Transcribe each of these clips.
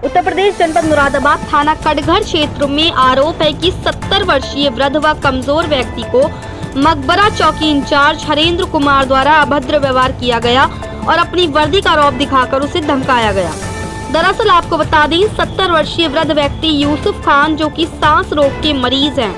उत्तर प्रदेश जनपद मुरादाबाद थाना कटघर क्षेत्र में आरोप है कि 70 वर्षीय वृद्ध व कमजोर व्यक्ति को मकबरा चौकी इंचार्ज हरेंद्र कुमार द्वारा अभद्र व्यवहार किया गया और अपनी वर्दी का रौब दिखाकर उसे धमकाया गया। दरअसल आपको बता दें, 70 वर्षीय वृद्ध व्यक्ति यूसुफ खान जो कि सांस रोग के मरीज हैं,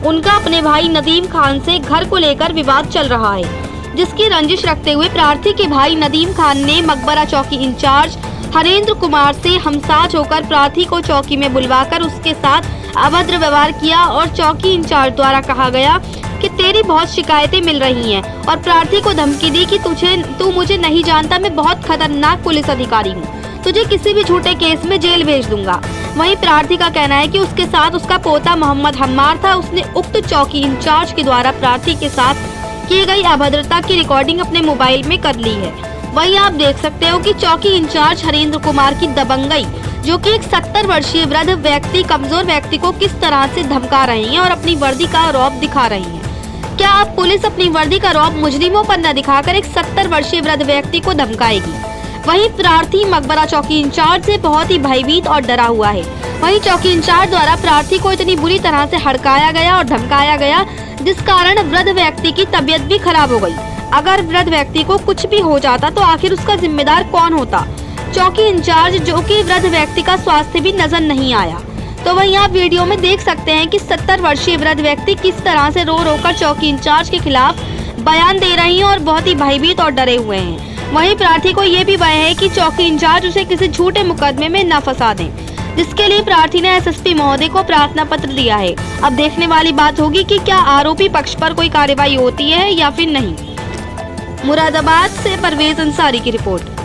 उनका अपने भाई नदीम खान से घर को लेकर विवाद चल रहा है, जिसकी रंजिश रखते हुए प्रार्थी के भाई नदीम खान ने मकबरा चौकी इंचार्ज हरेंद्र कुमार से हमसाज होकर प्रार्थी को चौकी में बुलवाकर उसके साथ अभद्र व्यवहार किया और चौकी इंचार्ज द्वारा कहा गया कि तेरी बहुत शिकायतें मिल रही हैं और प्रार्थी को धमकी दी कि तू मुझे नहीं जानता, मैं बहुत खतरनाक पुलिस अधिकारी हूँ, तुझे किसी भी झूठे केस में जेल भेज दूंगा। वहीं प्रार्थी का कहना है कि उसके साथ उसका पोता मोहम्मद हम्मार था। उसने उक्त चौकी इंचार्ज के द्वारा प्रार्थी के साथ की गई अभद्रता की रिकॉर्डिंग अपने मोबाइल में कर ली है। वहीं आप देख सकते हो कि चौकी इंचार्ज हरेंद्र कुमार की दबंगई, जो कि एक 70 वर्षीय वृद्ध व्यक्ति कमजोर व्यक्ति को किस तरह से धमका रहे हैं और अपनी वर्दी का रौब दिखा रही है। क्या अब पुलिस अपनी वर्दी का रौब मुजरिमों पर न दिखाकर एक 70 वर्षीय वृद्ध व्यक्ति को धमकाएगी? वहीं प्रार्थी मकबरा चौकी इंचार्ज से बहुत ही भयभीत और डरा हुआ है। वहीं चौकी इंचार्ज द्वारा प्रार्थी को इतनी बुरी तरह से हड़काया गया और धमकाया गया, जिस कारण वृद्ध व्यक्ति की तबीयत भी खराब हो गई। अगर वृद्ध व्यक्ति को कुछ भी हो जाता तो आखिर उसका जिम्मेदार कौन होता? चौकी इंचार्ज जो कि वृद्ध व्यक्ति का स्वास्थ्य भी नजर नहीं आया। तो वहीं आप वीडियो में देख सकते हैं कि 70 वर्षीय वृद्ध व्यक्ति किस तरह से रो कर चौकी इंचार्ज के खिलाफ बयान दे रही हैं और बहुत ही भयभीत और डरे हुए हैं। वहीं प्रार्थी को ये भी भय है कि चौकी इंचार्ज उसे किसी झूठे मुकदमे में न फंसा दें, जिसके लिए प्रार्थी ने एसएसपी महोदय को प्रार्थना पत्र दिया है। अब देखने वाली बात होगी कि क्या आरोपी पक्ष पर कोई कार्रवाई होती है या फिर नहीं। मुरादाबाद से परवेज अंसारी की रिपोर्ट।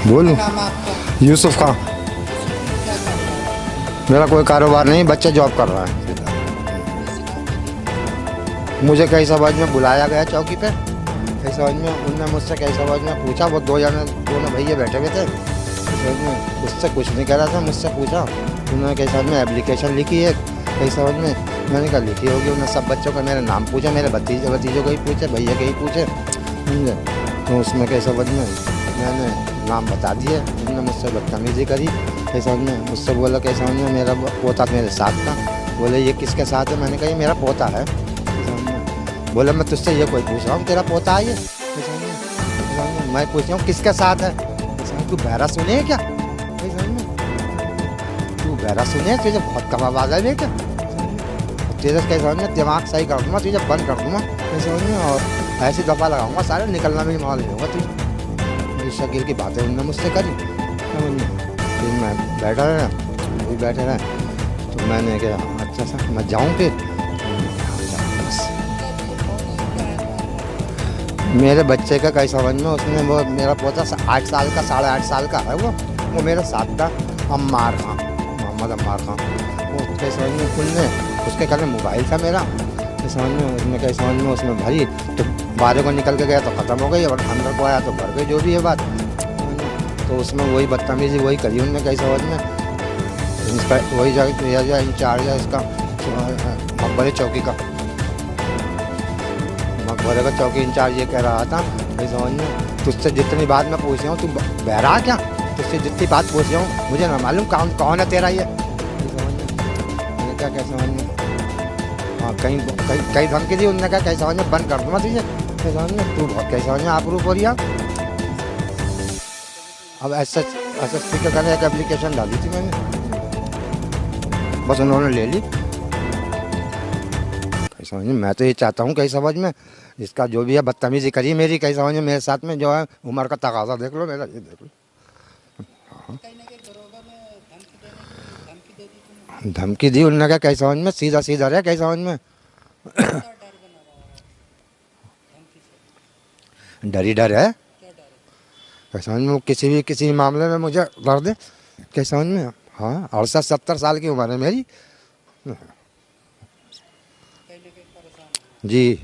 बोल। यूसुफ खान। मेरा कोई कारोबार नहीं, बच्चा जॉब कर रहा है। मुझे कई सवाल में बुलाया गया चौकी पे, कई सवाल में उनने मुझसे कई सवाल में पूछा। वो दोनों भैया बैठे हुए थे, उससे कुछ नहीं कह रहा था, मुझसे पूछा। उन्होंने कई सवाल में एप्लीकेशन लिखी है, कई सवाल में मैंने कहा लिखी होगी। उन्होंने सब बच्चों का मेरा नाम पूछा, मेरे भतीजों को ही पूछे, भैया के ही पूछे। तो उसमें कई सवाल में मैंने नाम बता दिए। उन्होंने मुझसे बदतमीजी करी। कैसा में मुझसे बोला, कैसा में मेरा पोता मेरे साथ था। बोले ये किसके साथ है? मैंने कहा ये मेरा पोता है। बोले मैं तुझसे ये कोई पूछ रहा हूँ, तेरा पोता है ये? मैं पूछ रहा हूँ किसके साथ है? तू बहरा सुने है क्या? तू बहरा सुने, तुझे बहुत कम आवाज़ है क्या? तेरे कैसा में दिमाग सही कर दूँगा, तुझे बंद कर दूँगा कैसे में, और ऐसी दफ़ा लगाऊंगा सारे, निकलना भी माल नहीं होगा तुझे। शकील की बातें उन्होंने मुझसे करी। फिर मैं बैठा रहा, वही बैठे रहे। तो मैंने कहा अच्छा सा मैं जाऊँ फिर। मेरे बच्चे का कई समझ में उसने वो मेरा पोता 8 साल का 8.5 साल का है, वो मेरे साथ था। अम्मार खां, मोहम्मद अम्मार खां। वो कई समझ में उनने उसके कल मोबाइल था मेरा, समझ में उसने कई समझ में उसमें भरी, तो बाहर को निकल के गया तो ख़त्म हो गई, और अंदर को आया तो भर गई, जो भी है बात। तो उसमें वही बदतमीजी वही करी उनने कई समझ में। इसका वही जगह इंचार्ज है इसका मकबरे चौकी का, मकबरे का चौकी इंचार्ज ये कह रहा था कई समझ में, तुझसे जितनी बात मैं पूछ रहा हूँ, तू बहरा क्या? तुझसे जितनी बात पूछ रहा हूँ मुझे ना मालूम कौन है तेरा ये? क्या कैसे समझ में, हाँ कहीं कहीं कहीं धमकी दी, उनने कहा कैसे समझ में बंद कर दूँगा तुझे, कैसे समझ में तू बहुत कैसे समझ में आप रूप हो रही है। अब SSP के कहने एक एप्लीकेशन डाली थी मैंने, बस उन्होंने ले ली। कहीं समझ में मैं तो ये चाहता हूँ कहीं समझ में इसका जो भी है बदतमीजी करी मेरी, कहीं समझ में मेरे साथ में जो है उम्र का तकाजा देख लो मेरा, ये देख लो। धमकी दी उनने, क्या कहीं समझ में सीधा सीधा रहे कहीं समझ में डर ही डर है कहीं समझ में, किसी मामले में मुझे डर दे कहीं समझ में। हाँ 68-70 साल की उम्र है मेरी जी।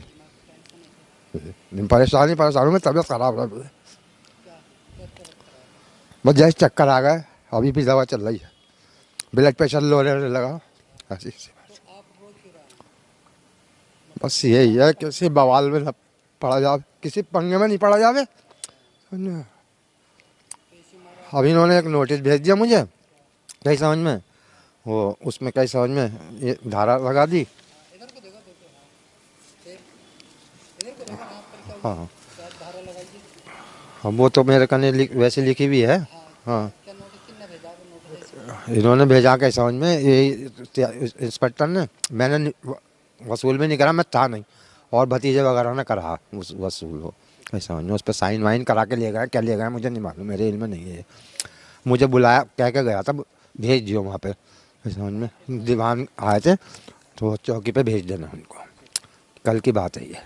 परेशानी हूँ मैं, तबीयत खराब है मुझे, बस जैसे चक्कर आ गए, अभी भी दवा चल रही है, ब्लड प्रेशर लो रहने लगा ऐसी बस यही है, किसी बवाल में न पड़ा जाए, किसी पंगे में नहीं पड़ा जावे। अभी इन्होंने एक नोटिस भेज दिया मुझे कहीं समझ में, वो उसमें कहीं समझ में ये धारा लगा दी। हाँ हाँ वो तो मेरे कने वैसे लिखी भी है। हाँ इन्होंने भेजा कहीं समझ में, ये इंस्पेक्टर ने, मैंने वसूल भी नहीं करा, मैं था नहीं, और भतीजे वगैरह ने करा वसूल हो कहीं समझ में, उस पर साइन वाइन करा के ले गए, क्या ले गए मुझे नहीं मालूम, मेरे इल्म में नहीं है। मुझे बुलाया, कह के गया था भेज दियो वहाँ पे समझ में, दीवान आए थे तो चौकी पे भेज देना उनको, कल की बात है ये।